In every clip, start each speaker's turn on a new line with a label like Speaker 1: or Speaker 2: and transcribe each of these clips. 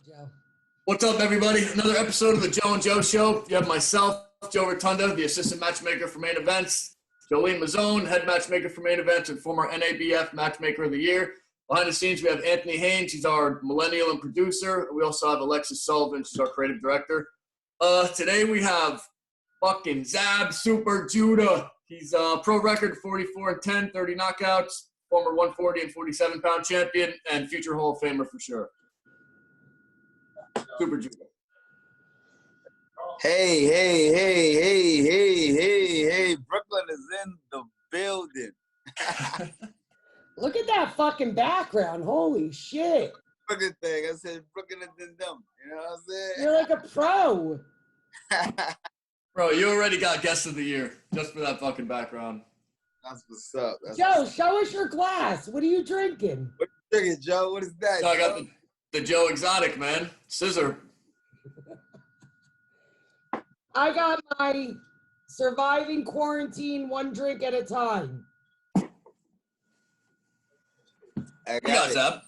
Speaker 1: Joe.
Speaker 2: What's up, everybody? Another episode of the Joe and Joe Show. You have myself, Joe Rotunda, the assistant matchmaker for main events, Jolene Mazzone, head matchmaker for main events, and former NABF matchmaker of the year. Behind the scenes, we have Anthony Haynes. He's our millennial and producer. We also have Alexis Sullivan. She's our creative director. Today we have fucking Zab Super Judah. He's pro record 44-10, 30 knockouts, former 140 and 47-pound champion, and future Hall of Famer for sure. Super Judah.
Speaker 3: Hey. Brooklyn is in the building.
Speaker 1: Look at that fucking background. Holy shit.
Speaker 3: Brooklyn thing. I said Brooklyn is in them. You know what I'm saying?
Speaker 1: You're like a pro.
Speaker 2: Bro, you already got guest of the year just for that fucking background.
Speaker 3: That's what's up.
Speaker 1: Joe, show us your glass. What are you drinking?
Speaker 3: What are you drinking, Joe? What is that?
Speaker 2: So I got the Joe Exotic, man. Scissor.
Speaker 1: I got my surviving quarantine one drink at a time.
Speaker 3: I
Speaker 2: You got
Speaker 3: got it.
Speaker 2: Zab.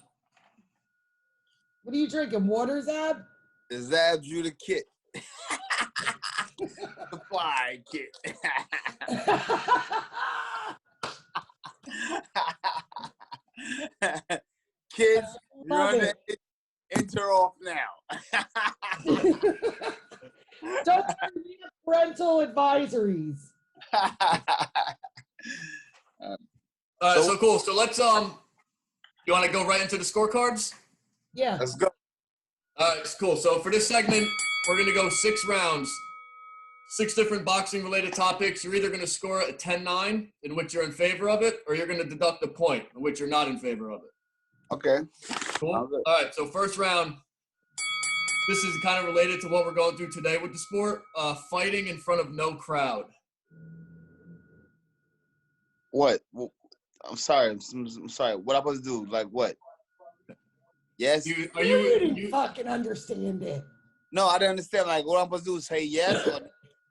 Speaker 1: What are you drinking? Water, Zab?
Speaker 3: The Zab Judah kit. The fly kit. Kids, you're on the enter off now.
Speaker 1: Don't forget parental advisories.
Speaker 2: All right, so cool. So let's you want to go right into the scorecards?
Speaker 1: Yeah.
Speaker 3: Let's go.
Speaker 2: All right, it's cool. So for this segment, we're gonna go 6 rounds, 6 different boxing related topics. You're either gonna score a 10-9, in which you're in favor of it, or you're gonna deduct a point, in which you're not in favor of it.
Speaker 3: Okay.
Speaker 2: Cool. All right, so first round. This is kind of related to what we're going through today with the sport. Fighting in front of no crowd.
Speaker 3: What? I'm sorry. I'm sorry. What am I supposed to do? Like what? Yes?
Speaker 1: You didn't fucking understand it.
Speaker 3: No, I didn't understand. Like what I'm supposed to do is say yes or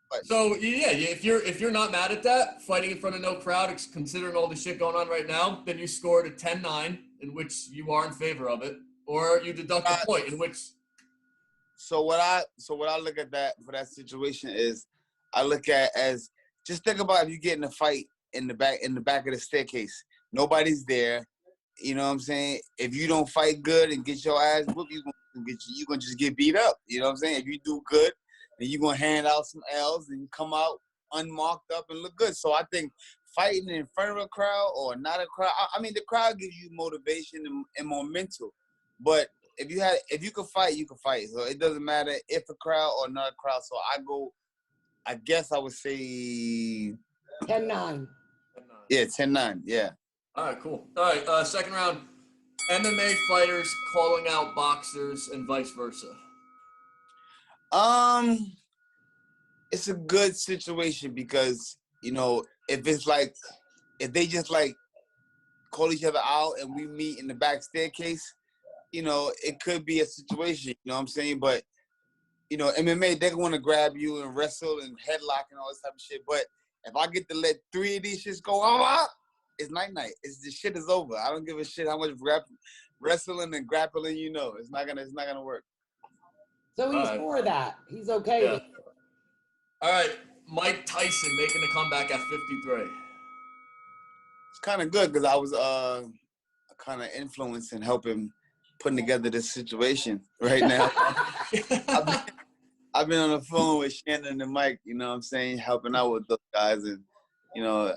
Speaker 3: what?
Speaker 2: So yeah, if you're not mad at that, fighting in front of no crowd, considering all the shit going on right now, then you scored a 10-9, in which you are in favor of it, or you deduct a point, in which.
Speaker 3: So what I look at that for that situation is, I look at as just think about if you get in a fight in the back of the staircase, nobody's there. You know what I'm saying? If you don't fight good and get your ass whooped, you're gonna just get beat up. You know what I'm saying? If you do good, then you're gonna hand out some L's and come out unmarked up and look good. So I think fighting in front of a crowd or not a crowd, I mean the crowd gives you motivation and momentum. But if you can fight, you can fight. So it doesn't matter if a crowd or not a crowd. So I guess I would say
Speaker 1: 10-9.
Speaker 3: Yeah, 10-9, yeah.
Speaker 2: All right, cool. All right, second round. MMA fighters calling out boxers and vice versa.
Speaker 3: It's a good situation because, you know, if they just like call each other out and we meet in the back staircase, you know, it could be a situation, you know what I'm saying? But, you know, MMA, they want to grab you and wrestle and headlock and all this type of shit. But if I get to let 3 of these shits go out, it's night-night. The shit is over. I don't give a shit how much wrestling and grappling you know. It's not gonna work.
Speaker 1: So he's for that. He's okay with it.
Speaker 2: All right, Mike Tyson making a comeback at 53.
Speaker 3: It's kind of good because I was kind of influenced and helping putting together this situation right now. I've been on the phone with Shannon and Mike, you know what I'm saying, helping out with those guys. And, you know,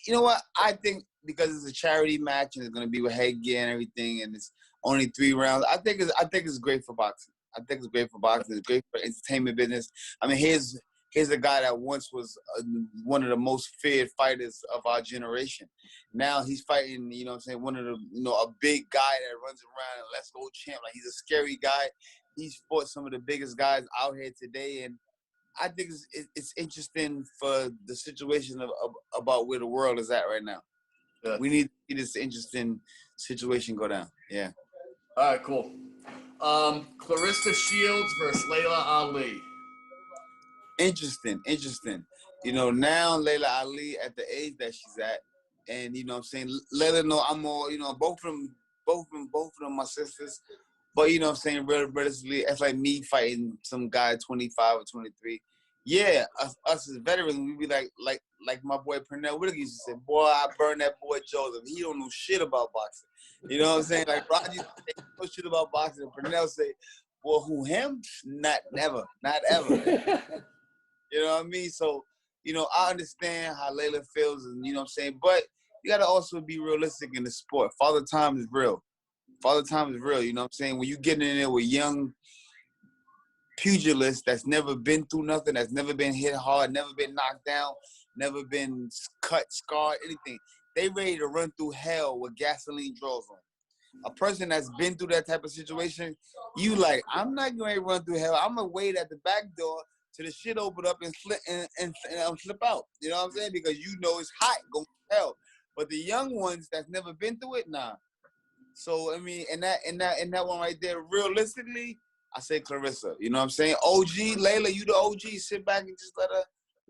Speaker 3: you know what? I think because it's a charity match and it's going to be with headgear and everything and it's only 3 rounds, I think it's great for boxing. I think it's great for boxing. It's great for entertainment business. I mean, here's a guy that once was one of the most feared fighters of our generation. Now he's fighting, you know what I'm saying, one of the, you know, a big guy that runs around and let's go champ. Like, he's a scary guy. He's fought some of the biggest guys out here today. And I think it's interesting for the situation about where the world is at right now. Yeah. We need to see this interesting situation go down. Yeah.
Speaker 2: All right, cool. Clarissa Shields versus Laila Ali.
Speaker 3: Interesting. You know, now Laila Ali at the age that she's at, and you know what I'm saying, let her know I'm all, you know, both of them my sisters. But you know what I'm saying, relatively, it's like me fighting some guy 25 or 23. Yeah, us as veterans, we be like my boy Pernell Whittaker used to say, boy, I burned that boy Joseph. He don't know shit about boxing. You know what I'm saying? Like Roger used to say, no shit about boxing. And Pernell say, boy, who, him? Not ever. You know what I mean? So, you know, I understand how Laila feels, and you know what I'm saying? But you got to also be realistic in the sport. Father time is real. Father time is real, you know what I'm saying? When you get in there with young pugilists that's never been through nothing, that's never been hit hard, never been knocked down, never been cut, scarred, anything. They ready to run through hell with gasoline draws on. A person that's been through that type of situation, you like, I'm not going to run through hell. I'm going to wait at the back door till the shit open up and slip slip out. You know what I'm saying? Because you know it's hot, going to hell. But the young ones that's never been through it, nah. So I mean, and that one right there, realistically, I say Clarissa. You know what I'm saying? OG, Laila, you the OG. Sit back and just let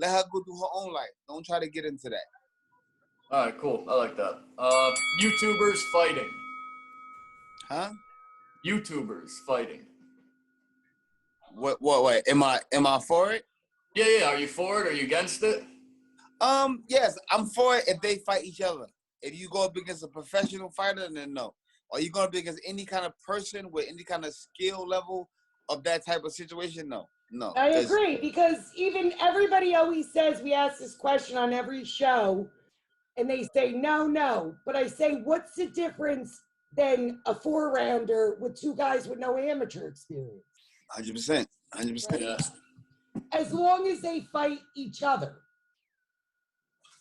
Speaker 3: her go through her own life. Don't try to get into that.
Speaker 2: All right, cool. I like that. YouTubers fighting.
Speaker 3: Huh?
Speaker 2: YouTubers fighting.
Speaker 3: What? Am I for it?
Speaker 2: Yeah. Are you for it? Are you against it?
Speaker 3: Yes, I'm for it if they fight each other. If you go up against a professional fighter, then no. Are you going to be against any kind of person with any kind of skill level of that type of situation? No.
Speaker 1: I agree, because even everybody always says, we ask this question on every show, and they say, no. But I say, what's the difference than a 4-rounder with 2 guys with no amateur experience?
Speaker 3: 100%.
Speaker 2: Yeah.
Speaker 1: As long as they fight each other.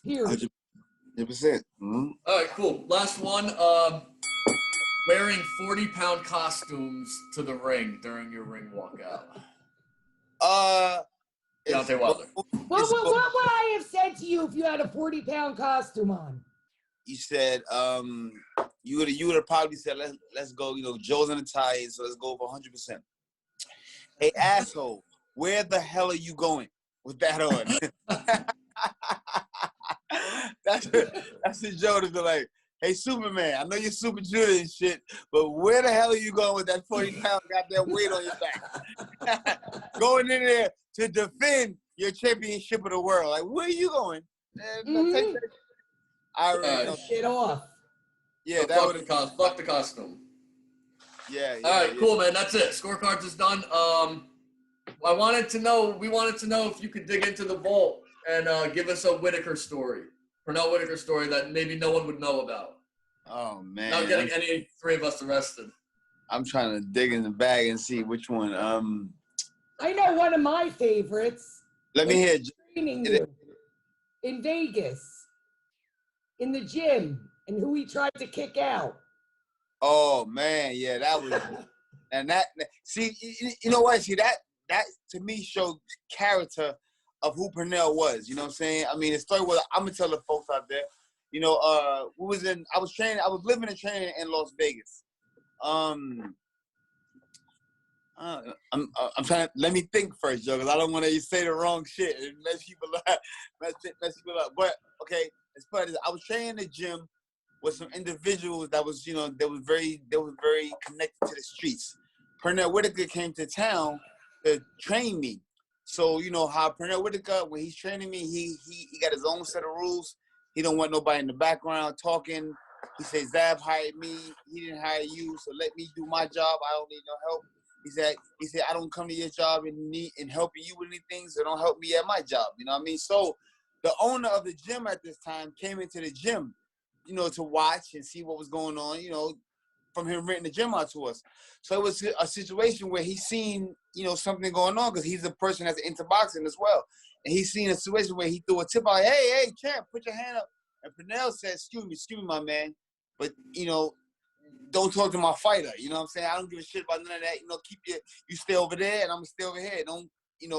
Speaker 1: Period.
Speaker 3: 100%. Mm-hmm.
Speaker 2: All right, cool. Last one. Wearing 40-pound costumes to the ring during your ring walkout. Deontay Wilder.
Speaker 1: What would I have said to you if you had a 40-pound costume on?
Speaker 3: You said you would have probably said let's go. You know, Joe's in the ties, so let's go for 100%. Hey asshole, where the hell are you going with that on? that's the Joe to be like, hey, Superman, I know you're Super Junior and shit, but where the hell are you going with that 40-pound goddamn weight on your back? Going in there to defend your championship of the world. Like, where are you going? Take that. I already know.
Speaker 1: Shit off.
Speaker 3: Yeah,
Speaker 2: so
Speaker 3: that would
Speaker 2: fuck the costume.
Speaker 3: Yeah.
Speaker 2: All right, cool, man. That's it. Scorecards is done. We wanted to know if you could dig into the vault and give us a Whitaker story. Pernell Whitaker story that maybe no one would know about.
Speaker 3: Oh, man.
Speaker 2: Not getting any 3 of us arrested.
Speaker 3: I'm trying to dig in the bag and see which one.
Speaker 1: I know one of my favorites.
Speaker 3: Let me hear.
Speaker 1: Training you in Vegas, in the gym, and who he tried to kick out.
Speaker 3: Oh, man. Yeah, that was. And that, see, you know what? See, that to me showed character of who Pernell was. You know what I'm saying? I mean, the story was, I'm going to tell the folks out there, you know, I was living and training in Las Vegas. I'm trying to, let me think first, Joe, because I don't want to say the wrong shit and mess people up. But, okay, as far as I was training in the gym with some individuals that was, you know, they was very connected to the streets. Pernell Whittaker came to town to train me. So, you know, how Pernell Whittaker, when he's training me, he got his own set of rules. He don't want nobody in the background talking. He says, Zab hired me. He didn't hire you, so let me do my job. I don't need no help. He said, I don't come to your job and helping you with anything, so don't help me at my job. You know what I mean? So the owner of the gym at this time came into the gym, you know, to watch and see what was going on, you know, from him renting the gym out to us. So it was a situation where he seen, you know, something going on because he's a person that's into boxing as well. And he seen a situation where he threw a tip out, hey, champ, put your hand up. And Pernell said, excuse me, my man, but, you know, don't talk to my fighter. You know what I'm saying? I don't give a shit about none of that. You know, you stay over there and I'm going to stay over here. Don't, you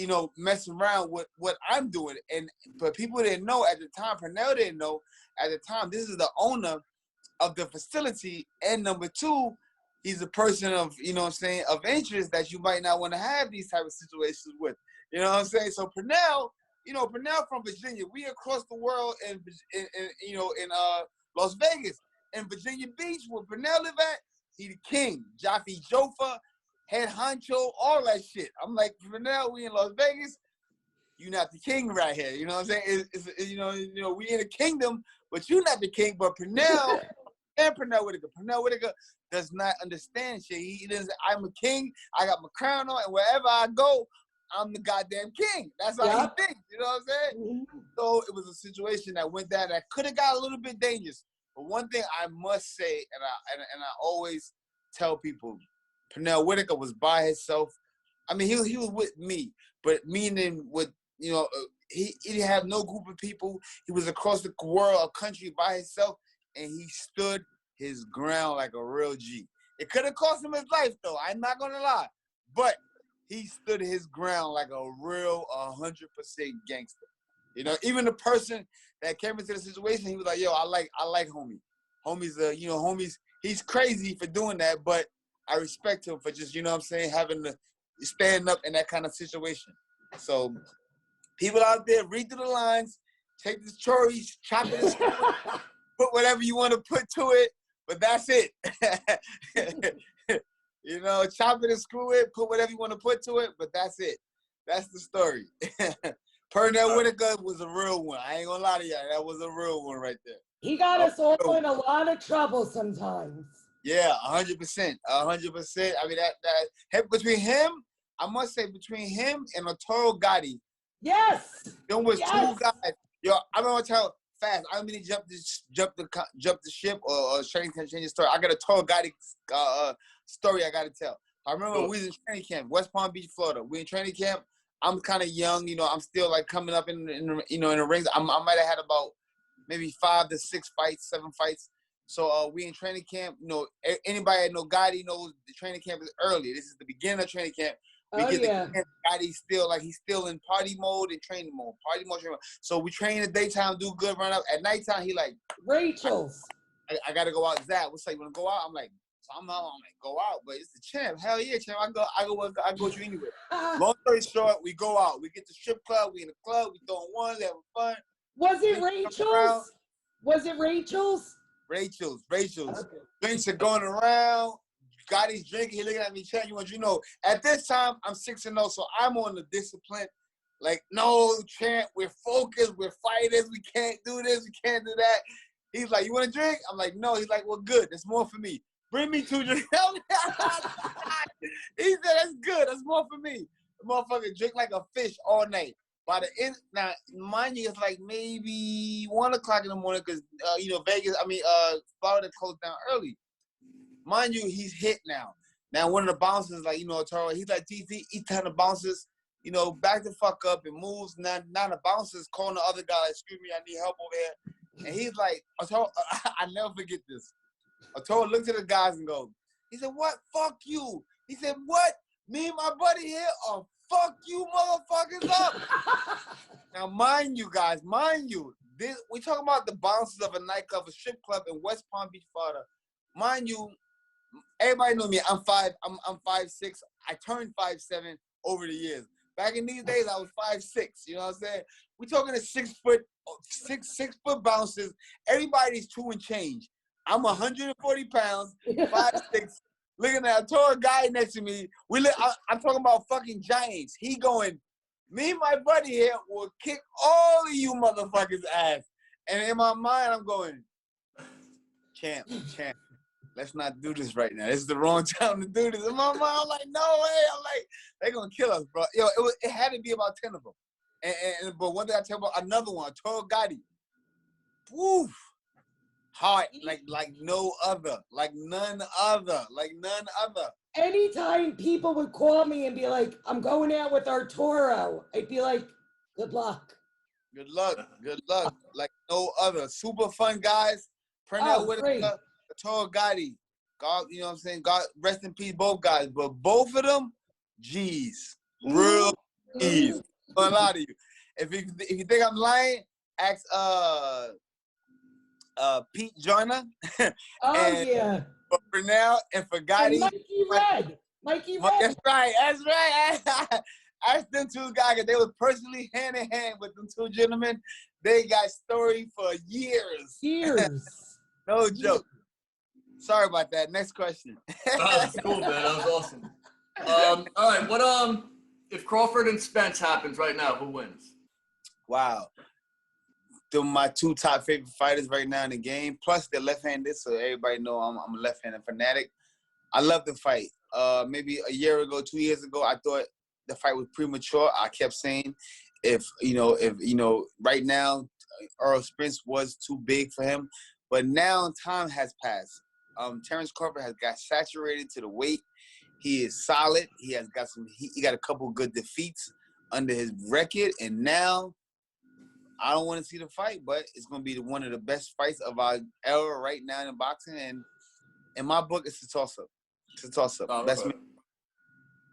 Speaker 3: know, mess around with what I'm doing. But people didn't know at the time, Pernell didn't know at the time, this is the owner of the facility, and number 2, he's a person of, you know what I'm saying, of interest that you might not want to have these type of situations with. You know what I'm saying? So Pernell, you know, Pernell from Virginia, we across the world in Las Vegas, in Virginia Beach, where Pernell live at, he the king. Jaffe Joffa, head honcho, all that shit. I'm like, Pernell, we in Las Vegas. You not the king right here. You know what I'm saying? You know, we in a kingdom, but you not the king. But Pernell and Pernell Whittaker does not understand shit. He doesn't. I'm a king. I got my crown on, and wherever I go, I'm the goddamn king. That's how he thinks. You know what I'm saying? So it was a situation that went down that could have got a little bit dangerous. But one thing I must say, and I always tell people, Pernell Whittaker was by himself. I mean, he was with me, but meaning with, you know, he didn't have no group of people. He was across the world, a country by himself, and he stood his ground like a real G. It could have cost him his life, though. I'm not gonna lie, but he stood his ground like a real 100% gangster. You know, even the person that came into the situation, he was like, "Yo, I like homie. Homie's, you know, homie's. He's crazy for doing that, but I respect him for just, you know what I'm saying, having to stand up in that kind of situation." So, people out there, read through the lines, take the stories, chop it, and put whatever you want to put to it, but that's it. You know, chop it and screw it, put whatever you want to put to it, but that's it. That's the story. Pernell Whittaker was a real one. I ain't gonna lie to y'all. That was a real one right there.
Speaker 1: He got us all in a lot of trouble sometimes.
Speaker 3: Yeah, 100%. 100%. I mean, that between him, I must say, between him and Arturo Gatti.
Speaker 1: Yes.
Speaker 3: Them was two guys. Yo, I'm gonna tell fast. I don't mean to jump the ship or change the story. I got a Arturo Gatti story I gotta tell. I remember we was in training camp, West Palm Beach, Florida. We in training camp. I'm kind of young, you know. I'm still like coming up in the rings. I might have had about maybe 5 to 6 fights, 7 fights. So we in training camp. You know, anybody that know Gatti knows the training camp is early. This is the beginning of training camp. We get the Gotti's still like he's still in party mode and training mode. Party mode, training mode. So we train in the daytime, do good, run up. At nighttime, he like
Speaker 1: Rachel's.
Speaker 3: I gotta go out. Zach, what's up? You wanna go out? I'm like, so I'm like, go out, but it's the champ. Hell yeah, champ. I go with you anyway. Long story short, we go out. We get to strip club. We in the club. We throwing ones, having fun.
Speaker 1: Was it Rachel's? Was it Rachel's?
Speaker 3: Rachel's. Okay. Drinks are going around. Gotti's drinking. He looking at me, champ. You know, at this time I'm 6-0, so I'm on the discipline. Like, no, champ, we're focused. We're fighters. We can't do this. We can't do that. He's like, you want to drink? I'm like, no. He's like, well, good. That's more for me. Bring me 2 drinks. He said, that's good. That's more for me. The motherfucker drink like a fish all night. By the end, now, mind you, it's like maybe 1 o'clock in the morning because, you know, Florida closed down early. Mind you, he's hit now. Now, one of the bouncers, like, you know, Arturo, he's like, DZ, each time the bouncers, you know, back the fuck up and moves. Now the bouncers calling the other guy, like, excuse me, I need help over here. And he's like, Arturo, I never forget this. Arturo looked at the guys and goes, he said, what? Fuck you. He said, what? Me and my buddy here are fuck you motherfuckers up. Now, mind you guys, we talking about the bouncers of a nightclub, a strip club in West Palm Beach, Florida. Mind you, everybody know me. I'm 5'6". I turned 5'7" over the years. Back in these days, I was 5'6". You know what I'm saying? We talking to 6 foot bouncers. Everybody's 2 and change. I'm 140 pounds, 5'6". Looking at a tall guy next to me. I'm talking about fucking giants. He going, me and my buddy here will kick all of you motherfuckers' ass. And in my mind, I'm going, champ. Let's not do this right now. This is the wrong time to do this. In my mind, I'm like, no way. I'm like, they're going to kill us, bro. Yo, it had to be about 10 of them. But one thing I tell about another one, Arturo Gatti. Woof. Hard, like no other, like none other.
Speaker 1: Anytime people would call me and be like, I'm going out with Arturo, I'd be like, good luck.
Speaker 3: Good luck. Like no other. Super fun guys. Pernell Whittaker, Arturo Gatti. God, you know what I'm saying? God, rest in peace, both guys. But both of them, G's. Real G's. A lot of you. If you think I'm lying, ask Pete Joyner.
Speaker 1: Yeah.
Speaker 3: For Pernell and for Gatti.
Speaker 1: And Mikey Red.
Speaker 3: That's right. Ask them 2 guys, because they was personally hand in hand with them 2 gentlemen. They got story for years.
Speaker 1: Years.
Speaker 3: No joke. Sorry about that. Next question.
Speaker 2: That's cool, man. That was awesome. All right. What if Crawford and Spence happens right now? Who wins?
Speaker 3: Wow. They're my two top favorite fighters right now in the game. Plus, they're left-handed, so everybody know I'm a left-handed fanatic. I love the fight. Maybe a year ago, 2 years ago, I thought the fight was premature. I kept saying, if right now, Earl Spence was too big for him. But now time has passed. Terrence Crawford has got saturated to the weight. He is solid. He has got he got a couple good defeats under his record, and now I don't want to see the fight, but it's going to be one of the best fights of our era right now in boxing. And in my book, it's a toss-up. It's a toss-up.
Speaker 2: Oh,
Speaker 3: That's
Speaker 2: okay.
Speaker 3: me.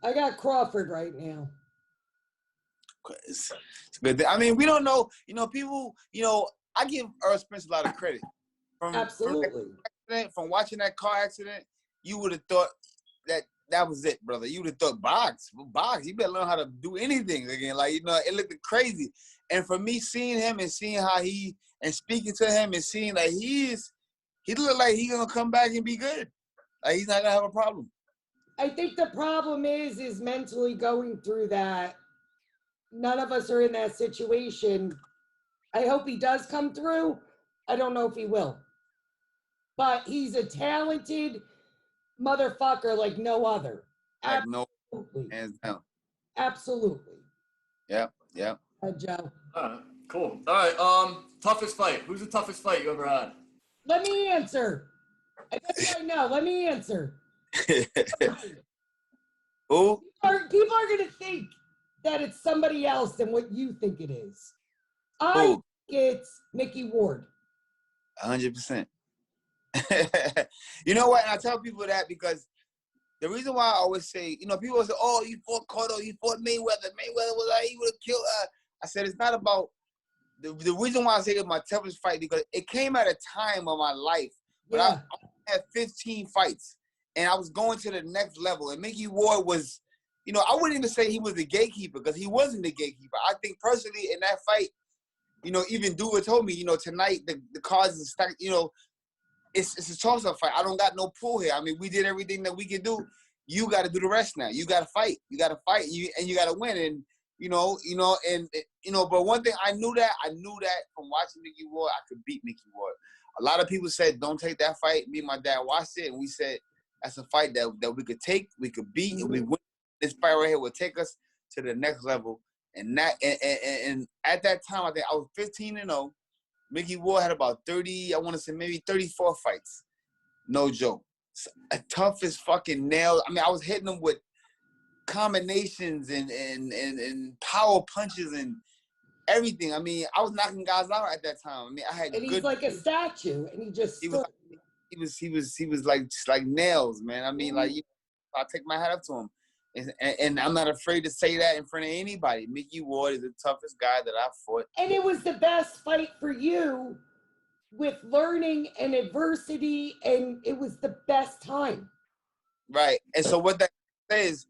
Speaker 1: I got Crawford right now.
Speaker 3: It's a good thing. I mean, we don't know. People, I give Earl Spence a lot of credit.
Speaker 1: Absolutely.
Speaker 3: From watching that car accident, you would have thought that was it, brother. You would have thought box. You better learn how to do anything again. It looked crazy. And for me, seeing him and seeing how and speaking to him and seeing that he look like he's gonna come back and be good. Like he's not gonna have a problem.
Speaker 1: I think the problem is mentally going through that. None of us are in that situation. I hope he does come through. I don't know if he will. But he's a talented motherfucker like no other.
Speaker 3: Like no,
Speaker 1: Absolutely.
Speaker 3: hands down.
Speaker 1: Absolutely.
Speaker 3: Yep.
Speaker 1: Joe.
Speaker 2: All right. Cool. All right. Toughest fight. Who's the toughest fight you ever had?
Speaker 1: Let me answer. I guess I know. Let me answer.
Speaker 3: Who?
Speaker 1: People are going to think that it's somebody else than what you think it is. I think it's Mickey Ward.
Speaker 3: 100%. You know what? And I tell people that because the reason why I always say, people say, oh, you fought Cotto, you fought Mayweather. Mayweather was like, he would have killed I said, it's not about, the reason why I say it's my toughest fight because it came at a time of my life. But I had 15 fights and I was going to the next level. And Mickey Ward was, I wouldn't even say he was the gatekeeper because he wasn't the gatekeeper. I think personally in that fight, even Dua told me, tonight the cards are stacked, it's a toss-up fight. I don't got no pull here. I mean, we did everything that we could do. You got to do the rest now. You got to fight. You got to fight. You got to win. And but one thing I knew that from watching Mickey Ward, I could beat Mickey Ward. A lot of people said, "Don't take that fight." Me and my dad watched it, and we said that's a fight that we could take, we could beat, and we win. This fight right here will take us to the next level. And at that time, I think I was 15-0. Mickey Ward had about 30, I want to say maybe 34 fights. No joke. A tough as fucking nails. I mean, I was hitting him with combinations and power punches and everything. I mean, I was knocking guys out at that time. I mean, I had
Speaker 1: and he's like a statue, and he just stood.
Speaker 3: He was like nails, man. I mean, I take my hat up to him. And I'm not afraid to say that in front of anybody. Mickey Ward is the toughest guy that I've fought.
Speaker 1: And it was the best fight for you with learning and adversity, and it was the best time.
Speaker 3: Right. And so what that says,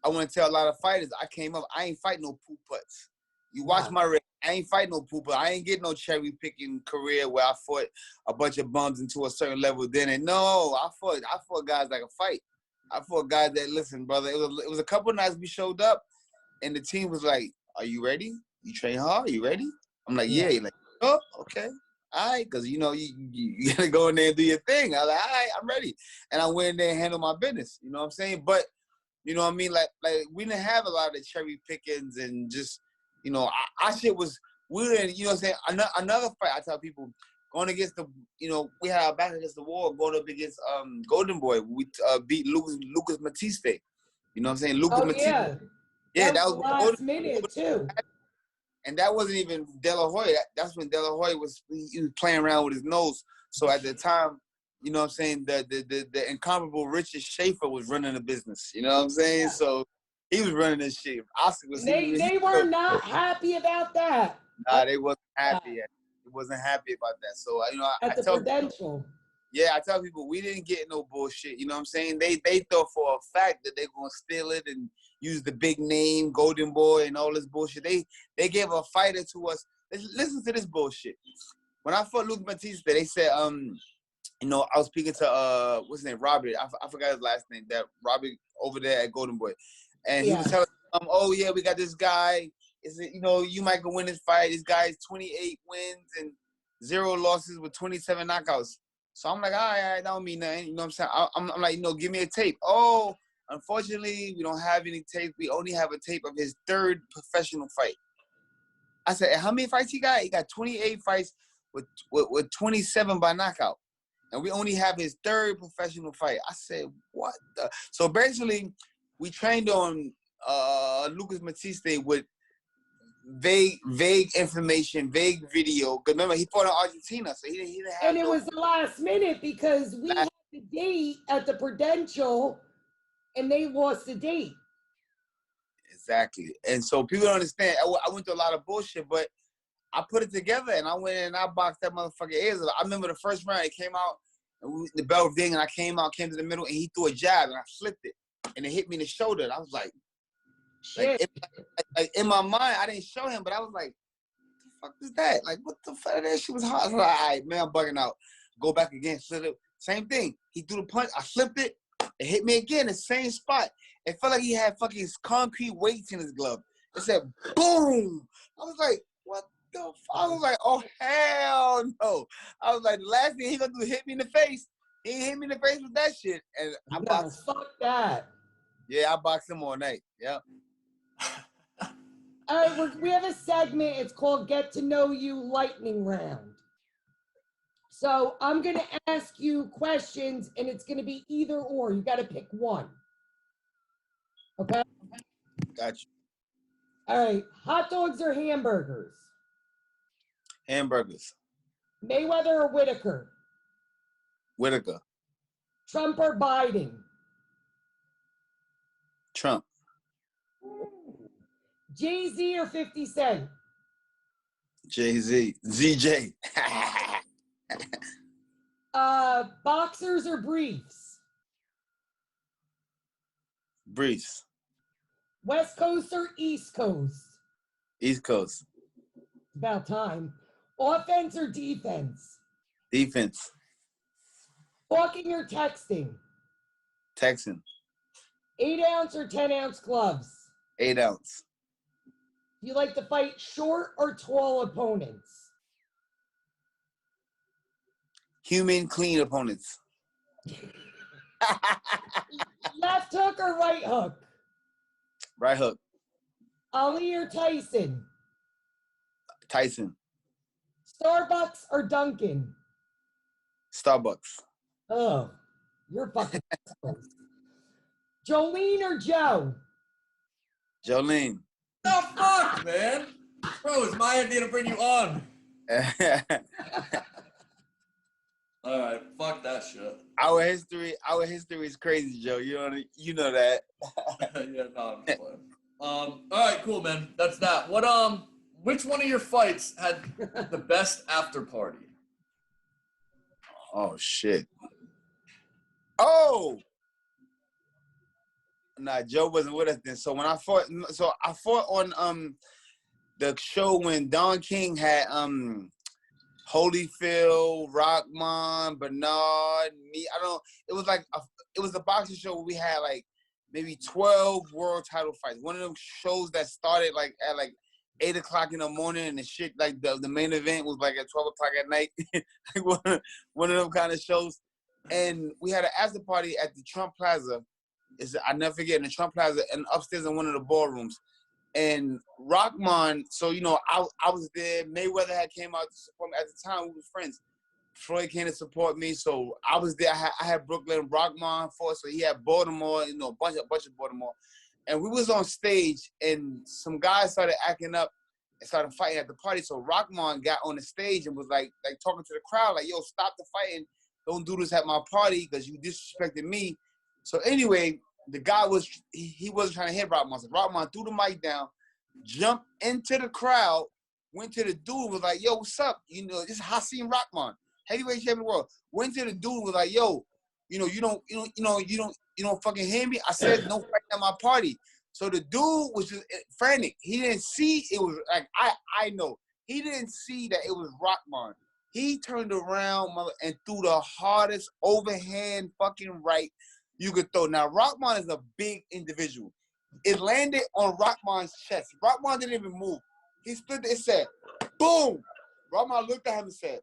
Speaker 3: I want to tell a lot of fighters, I came up, I ain't fighting no poop putts. You watch my record, I ain't fighting no poop putts. I ain't getting no cherry picking career where I fought a bunch of bums into a certain level then. And no, I fought guys like a fight. I fought guys that, listen, brother, it was a couple of nights we showed up and the team was like, are you ready? You train hard? You ready? I'm like, yeah. You're like, oh, okay. All right, because, you got to go in there and do your thing. I was like, all right, I'm ready. And I went in there and handled my business. You know what I'm saying? But, you know what I mean? Like we didn't have a lot of cherry pickings and just, our shit was, we didn't, you know what I'm saying? Another fight, I tell people, going against we had our back against the wall, going up against Golden Boy. We beat Lucas Matiste. You know what I'm saying? Matiste. Yeah, that was
Speaker 1: last minute too.
Speaker 3: And that wasn't even De La Hoya. That's when De La Hoya was playing around with his nose. So at the time, you know what I'm saying, the incomparable Richard Schaefer was running the business. You know what I'm saying? Yeah. So he was running this shit. Oscar was.
Speaker 1: They were not happy about that.
Speaker 3: Nah, they wasn't happy. It wasn't happy about that. So I tell
Speaker 1: Prudential.
Speaker 3: Yeah, I tell people we didn't get no bullshit. You know what I'm saying? They thought for a fact that they're gonna steal it and use the big name, Golden Boy, and all this bullshit. They gave a fighter to us. Listen to this bullshit. When I fought Luke Batista, they said, You know, I was speaking to what's his name, Robert. I forgot his last name. That Robert over there at Golden Boy, and he was telling oh yeah, we got this guy. Is it, you know, you might go win this fight. This guy's 28 wins and 0 losses with 27 knockouts. So I'm like, all right, that don't mean nothing. You know what I'm saying? I'm like, you know, give me a tape. Oh, unfortunately, we don't have any tape. We only have a tape of his 3rd professional fight. I said, how many fights he got? He got 28 fights with 27 by knockout. And we only have his 3rd professional fight. I said, what the? So basically, we trained on Lucas Matiste with vague information, vague video. Because remember, he fought in Argentina, so he didn't have.
Speaker 1: And it was the last minute because we had the date at the Prudential, and they lost the date.
Speaker 3: Exactly. And so people don't understand. I went through a lot of bullshit, but I put it together, and I went in and I boxed that motherfucker ears. I remember the first round, it came out, and the bell ding, and I came to the middle, and he threw a jab, and I flipped it, and it hit me in the shoulder. And I was like,
Speaker 1: shit.
Speaker 3: Like in my mind, I didn't show him, but I was like, what the fuck is that? Like, what the fuck? That shit was hot. I was like, all right, man, I'm bugging out. Go back again, flip it. Same thing. He threw the punch, I flipped it, it hit me again, the same spot. It felt like he had fucking concrete weights in his glove. It said, boom. I was like, what the fuck? I was like, oh, hell no. I was like, the last thing he gonna do is hit me in the face. He hit me in the face with that shit. And I boxed.
Speaker 1: Fuck that.
Speaker 3: Yeah, I boxed him all night. Yep.
Speaker 1: All right, we have a segment. It's called Get to Know You Lightning Round. So I'm going to ask you questions, and it's going to be either or. You got to pick one. Okay?
Speaker 3: Got you.
Speaker 1: All right. Hot dogs or hamburgers?
Speaker 3: Hamburgers.
Speaker 1: Mayweather or Whittaker?
Speaker 3: Whittaker.
Speaker 1: Trump or Biden?
Speaker 3: Trump.
Speaker 1: Jay-Z or 50 Cent?
Speaker 3: Jay-Z. ZJ.
Speaker 1: Boxers or briefs?
Speaker 3: Briefs.
Speaker 1: West Coast or East Coast?
Speaker 3: East Coast.
Speaker 1: About time. Offense or defense?
Speaker 3: Defense.
Speaker 1: Talking or texting?
Speaker 3: Texan.
Speaker 1: 8-ounce or 10-ounce gloves?
Speaker 3: 8 ounce.
Speaker 1: Do you like to fight short or tall opponents?
Speaker 3: Human, clean opponents.
Speaker 1: Left hook or right hook?
Speaker 3: Right hook.
Speaker 1: Ali or Tyson?
Speaker 3: Tyson.
Speaker 1: Starbucks or Dunkin'?
Speaker 3: Starbucks.
Speaker 1: Oh, you're fucking close. Jolene or Joe?
Speaker 3: Jolene.
Speaker 2: The fuck, man? Bro, it's my idea to bring you on. All right, fuck that shit.
Speaker 3: Our history is crazy, Joe. You know that.
Speaker 2: Yeah, no, I'm just playing. All right, cool, man. That's that. Which one of your fights had the best after party?
Speaker 3: Oh shit. Oh. Nah, Joe wasn't with us then. So when I fought on the show when Don King had Holyfield, Rockman, Bernard, me. It was a boxing show where we had like maybe 12 world title fights. One of them shows that started like at like 8 o'clock in the morning, and the shit like the main event was like at 12 o'clock at night. Like one of them kind of shows. And we had an after party at the Trump Plaza. I never forget, in the Trump Plaza and upstairs in one of the ballrooms. And Rockman, so I was there. Mayweather had came out to support me. At the time, we were friends. Floyd came to support me, so I was there. I had Brooklyn. Rockman fought, so he had Baltimore. A bunch of Baltimore. And we was on stage, and some guys started acting up and started fighting at the party. So Rockman got on the stage and was like talking to the crowd, like, "Yo, stop the fighting! Don't do this at my party because you disrespected me." So anyway, the guy wasn't trying to hit Rockman. So Rockman threw the mic down, jumped into the crowd, went to the dude, was like, "Yo, what's up? This is Hasim Rockman, heavyweight champion of the world." Went to the dude, was like, "Yo, you don't fucking hear me? I said no fighting at my party." So the dude was just frantic. He didn't see it was like I know. He didn't see that it was Rockman. He turned around and threw the hardest overhand fucking right you could throw. Now, Rockman is a big individual. It landed on Rockman's chest. Rockman didn't even move. He stood there and said, boom. Rockman looked at him and said,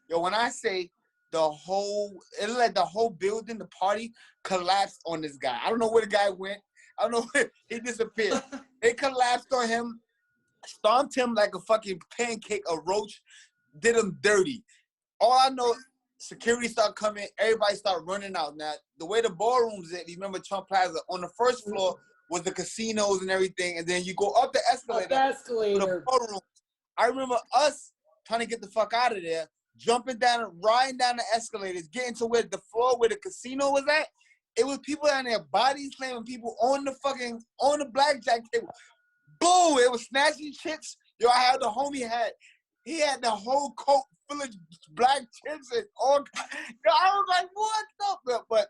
Speaker 3: yo, when I say it looked like the whole building, the party collapsed on this guy. I don't know where the guy went. I don't know where he disappeared. They collapsed on him, stomped him like a fucking pancake, a roach, did him dirty. All I know, security started coming, everybody started running out. Now, the way the ballrooms is, you remember Trump Plaza, on the first floor was the casinos and everything, and then you go up the escalator. The ballroom. I remember us trying to get the fuck out of there, jumping down, riding down the escalators, getting to where the floor where the casino was at. It was people down there, bodies slamming people on the blackjack table. Boom! It was snatching chips. Yo, I had the homie he had the whole coat full of black chips and all. Yo, I was like, what the? But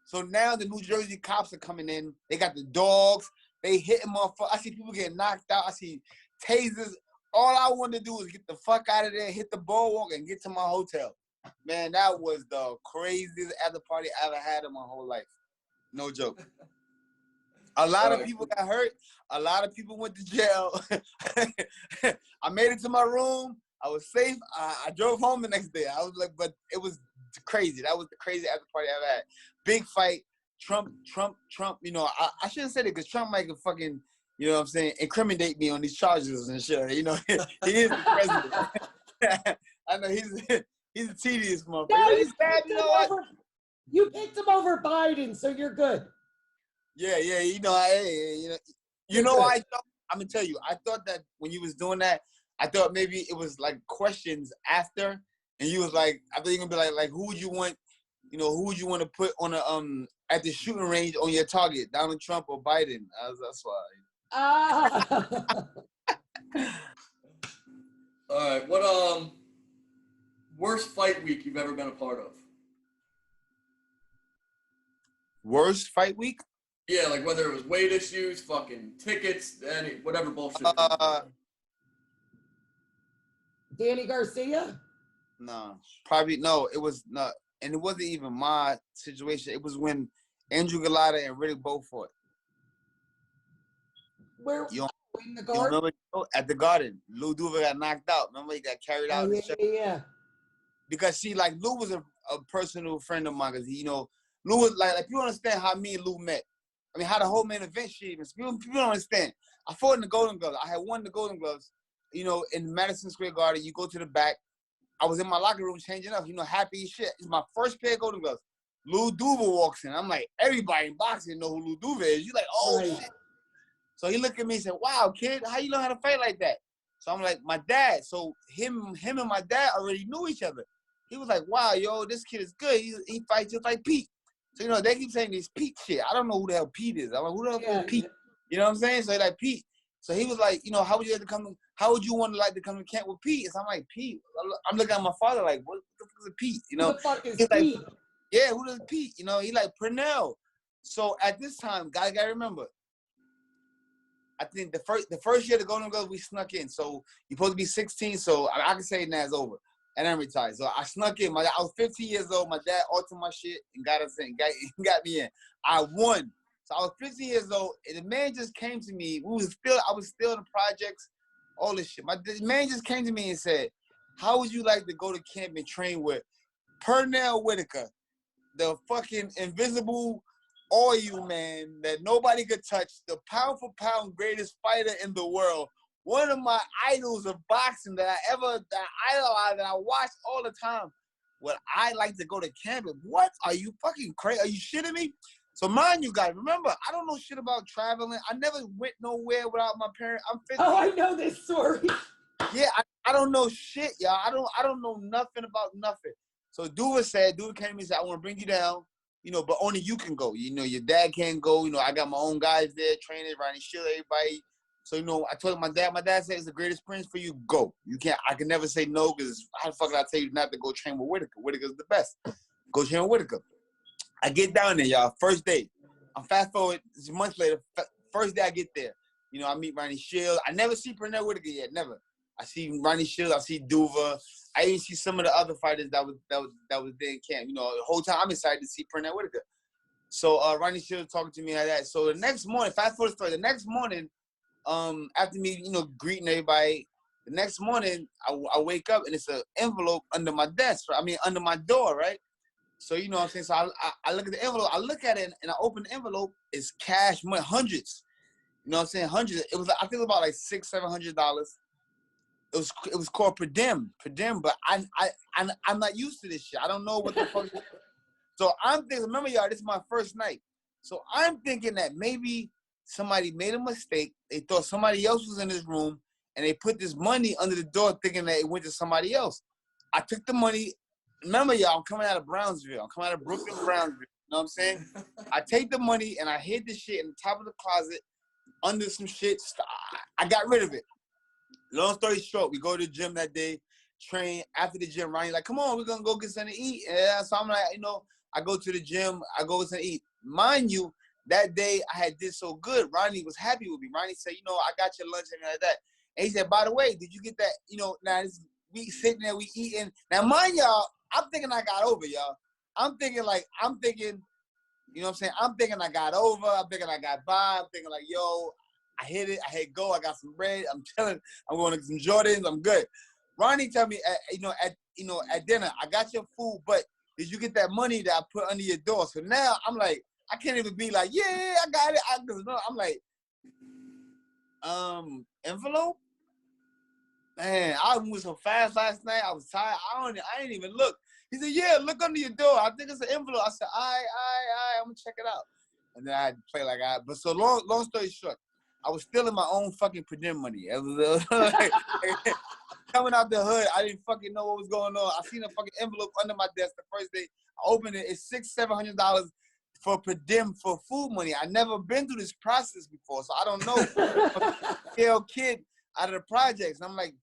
Speaker 3: so now the New Jersey cops are coming in. They got the dogs. They hitting motherfuckers. I see people getting knocked out. I see tasers. All I wanted to do was get the fuck out of there, hit the boardwalk, and get to my hotel. Man, that was the craziest after party I ever had in my whole life. No joke. A lot of people got hurt. A lot of people went to jail. I made it to my room. I was safe. I drove home the next day. I was like, but it was crazy. That was the craziest after party I ever had. Big fight. Trump. You know, I shouldn't say that because Trump might have fucking, you know what I'm saying, incriminate me on these charges and shit. You know, he is the president. I know he's a tedious motherfucker.
Speaker 1: No,
Speaker 3: he's bad, you know what?
Speaker 1: You picked him over Biden, so you're good.
Speaker 3: Yeah, you know, I thought, I'm gonna tell you, I thought that when you was doing that, I thought maybe it was like questions after, and you was like, I thought you were gonna be like, who would you want, you know, who would you want to put on a at the shooting range on your target, Donald Trump or Biden? That's why.
Speaker 2: All right, what worst fight week you've ever been a part of?
Speaker 3: Worst fight week?
Speaker 2: Yeah, like whether it was weight issues, fucking tickets, whatever bullshit.
Speaker 1: Danny Garcia?
Speaker 3: No, probably no. It was not, and it wasn't even my situation. It was when Andrew Galata and Riddick both fought.
Speaker 1: Where? In the Garden?
Speaker 3: You remember at the Garden? Lou Duva got knocked out. Remember he got carried out.
Speaker 1: Yeah.
Speaker 3: Because see, like Lou was a personal friend of mine. Cause you know, Lou was like you understand how me and Lou met. I mean, how the whole main event shit even. People don't understand. I fought in the Golden Gloves. I had won the Golden Gloves. You know, in Madison Square Garden, you go to the back. I was in my locker room changing up. You know, happy as shit. It's my first pair of Golden Gloves. Lou Duva walks in. I'm like, everybody in boxing know who Lou Duva is. You like, oh shit. So he looked at me and said, wow, kid, how you know how to fight like that? So I'm like, my dad. So him and my dad already knew each other. He was like, wow, yo, this kid is good. He fights just like Pete. So, you know, they keep saying this Pete shit. I don't know who the hell Pete is. I'm like, who the hell is Pete? You know what I'm saying? So he like, Pete. So he was like, you know, how would you want to like to come to camp with Pete? So I'm like, Pete. I'm looking at my father like, what the fuck is Pete? You know?
Speaker 1: Who the fuck is
Speaker 3: Pete?
Speaker 1: Like,
Speaker 3: yeah, who does Pete? You know, he like Pernell. So at this time, guys gotta remember, I think the first year the Golden Gloves we snuck in. So you're supposed to be 16, so I can say now it's over. And I'm retired. So I snuck in. I was 15 years old. My dad altered my shit and got us in, got me in. I won. So I was 15 years old, and the man just came to me. I was still in the projects, all this shit. The man just came to me and said, how would you like to go to camp and train with Pernell Whittaker, the fucking invisible oil man that nobody could touch, the pound for pound greatest fighter in the world, one of my idols of boxing that I idolize, that I watch all the time. Would I like to go to camp? What? Are you fucking crazy? Are you shitting me? So mind you guys, remember, I don't know shit about traveling. I never went nowhere without my parents. I'm 50.
Speaker 1: Oh, I know this story.
Speaker 3: Yeah, I don't know shit, y'all. I don't know nothing about nothing. So Duva came to me and said, I want to bring you down, you know, but only you can go. You know, your dad can't go. You know, I got my own guys there, trainers, Ronnie Shield, everybody. So, you know, I told him my dad said it's the greatest experience for you. Go. You can't, I can never say no, because how the fuck did I tell you not to go train with Whittaker? Whittaker's the best. Go train with Whittaker. I get down there, y'all. First day. I'm fast forward. It's a month later. First day I get there. You know, I meet Ronnie Shield. I never see Pernell Whittaker yet. Never. I see Ronnie Shield. I see Duva. I even see some of the other fighters that was there in camp. You know, the whole time I'm excited to see Pernell Whittaker. So Ronnie Shields was talking to me like that. So the next morning, fast forward the story, the next morning, after me, you know, greeting everybody, the next morning I wake up and it's an envelope under my desk, under my door, right? So you know what I'm saying? So I look at the envelope, I look at it and I open the envelope, it's cash money, hundreds. You know what I'm saying? Hundreds. It was, I think, about like $600-700. It was called per diem, but I'm not used to this shit. I don't know what the fuck. So I'm thinking, remember y'all, this is my first night. So I'm thinking that maybe somebody made a mistake. They thought somebody else was in this room and they put this money under the door thinking that it went to somebody else. I took the money. Remember y'all, I'm coming out of Brownsville. I'm coming out of Brooklyn, Brownsville. You know what I'm saying? I take the money and I hid the shit in the top of the closet under some shit. I got rid of it. Long story short, we go to the gym that day, train. After the gym, Ronnie's like, come on, we're going to go get something to eat. And so I'm like, you know, I go to the gym, I go get something to eat. Mind you, that day I had did so good. Ronnie was happy with me. Ronnie said, you know, I got your lunch and like that. And he said, by the way, did you get that? You know, now we sitting there, we eating. Now, mind y'all, I'm thinking I got over, y'all. I'm thinking, you know what I'm saying? I'm thinking I got over. I'm thinking I got by. I'm thinking like, yo, I hit it. I hit go. I got some bread. I'm chilling. I'm going to get some Jordans. I'm good. Ronnie tell me, at dinner, I got your food, but did you get that money that I put under your door? So now I'm like, I can't even be like, yeah, I got it. I'm like, envelope? Man, I moved so fast last night. I was tired. I didn't even look. He said, yeah, look under your door. I think it's an envelope. I said, all right, I'm going to check it out. And then I had to play like I, but so long story short, I was stealing my own fucking per diem money. It was like, coming out the hood, I didn't fucking know what was going on. I seen a fucking envelope under my desk the first day. I opened it. It's $600-700 for per diem for food money. I never been through this process before, so I don't know. I'm kid out of the projects. And I'm like,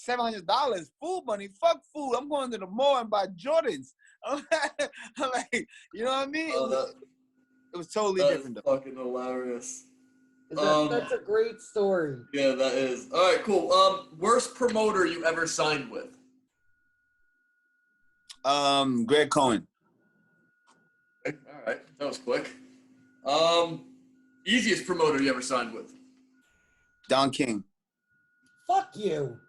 Speaker 3: $700 food money? Fuck food. I'm going to the mall and buy Jordans. I'm like, you know what I mean? It was totally different though.
Speaker 2: Fucking hilarious.
Speaker 1: That's a great story.
Speaker 2: Yeah, that is. All right, cool. Worst promoter you ever signed with?
Speaker 3: Greg Cohen.
Speaker 2: All right, that was quick. Easiest promoter you ever signed with?
Speaker 3: Don King.
Speaker 1: Fuck you.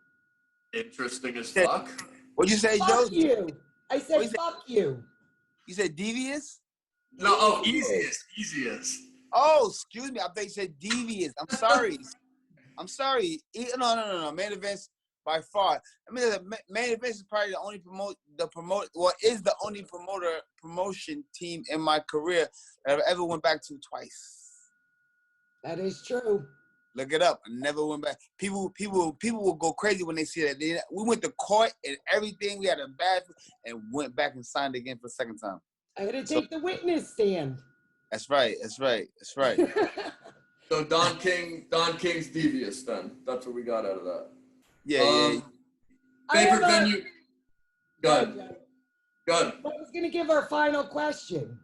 Speaker 2: Interesting as fuck.
Speaker 3: What'd you say, Joe?
Speaker 1: Fuck you. I said fuck you. You
Speaker 3: said devious?
Speaker 2: No, easiest.
Speaker 3: Oh, excuse me. I think you said devious. I'm sorry. No. Main events by far. I mean, the main events is probably the only is the only promotion team in my career that I've ever went back to twice.
Speaker 1: That is true.
Speaker 3: Look it up. I never went back. People will go crazy when they see that. We went to court and everything. We had a bad and went back and signed again for the second time.
Speaker 1: I had to take the witness stand.
Speaker 3: That's right.
Speaker 2: So Don King's devious then. That's what we got out of that.
Speaker 3: Yeah.
Speaker 2: Favorite venue? Go ahead.
Speaker 1: I was gonna give our final question.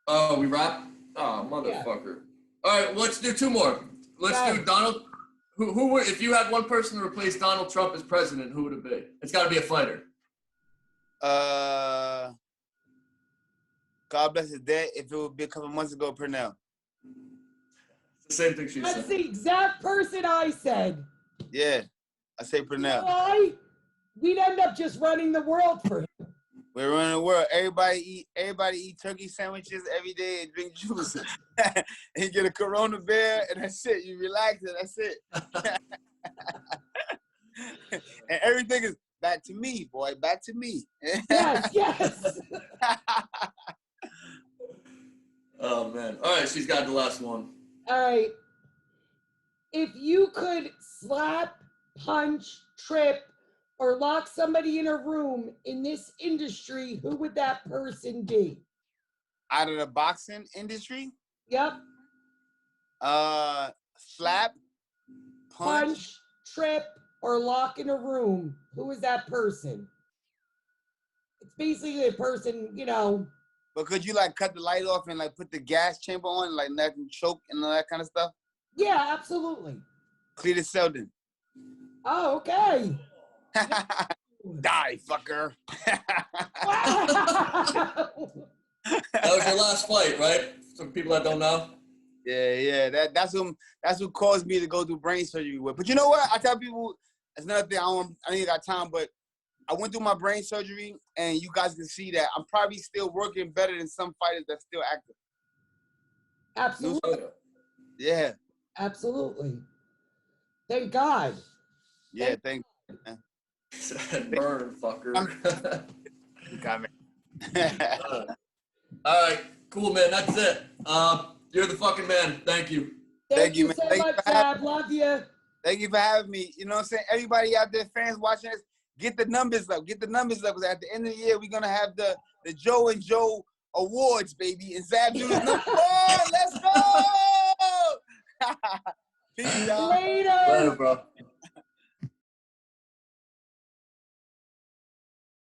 Speaker 2: Oh, we wrap? Oh, motherfucker. Yeah. All right, let's do two more. Let's do Donald. Who would, if you had one person to replace Donald Trump as president, who would it be? It's got to be a fighter.
Speaker 3: God bless his dead. If it would be a couple months ago, Pernell.
Speaker 2: It's the same thing she said.
Speaker 1: That's the exact person I said.
Speaker 3: Yeah, I say Pernell.
Speaker 1: You know why? We'd end up just running the world for him.
Speaker 3: We're running the world. Everybody eat turkey sandwiches every day and drink juice. And get a Corona beer, and that's it. You relax, and that's it. And everything is back to me, boy. Back to me.
Speaker 1: Yes.
Speaker 2: Oh, man. All right, she's got the last one.
Speaker 1: All right. If you could slap, punch, trip, or lock somebody in a room in this industry, who would that person be?
Speaker 3: Out of the boxing industry?
Speaker 1: Yep.
Speaker 3: Slap,
Speaker 1: punch, trip, or lock in a room. Who is that person? It's basically a person, you know.
Speaker 3: But could you like cut the light off and like put the gas chamber on and like let them choke and all that kind of stuff?
Speaker 1: Yeah, absolutely.
Speaker 3: Cletus Selden.
Speaker 1: Oh, okay.
Speaker 3: Die, fucker.
Speaker 1: Wow.
Speaker 2: That was your last fight, right? For people that don't know.
Speaker 3: Yeah. That's who caused me to go through brain surgery with. But you know what? I tell people, it's another thing. I ain't got time, but I went through my brain surgery, and you guys can see that I'm probably still working better than some fighters that's still active.
Speaker 1: Absolutely.
Speaker 3: Yeah.
Speaker 1: Absolutely. Thank God.
Speaker 3: Yeah, thank you, man.
Speaker 2: Burn, fucker. All right, cool, man. That's it. You're the fucking man. Thank you.
Speaker 1: Thank you
Speaker 3: man.
Speaker 1: so
Speaker 3: Thank you
Speaker 1: much,
Speaker 3: for having
Speaker 1: Tab. Love you.
Speaker 3: Thank you for having me. You know what I'm saying? Everybody out there, fans watching us, get the numbers up. Get the numbers up. 'Cause at the end of the year, we're going to have the Joe and Joe Awards, baby. And Zab Dude is number 1. Let's go! Peace, y'all.
Speaker 1: Later.
Speaker 2: Later, bro.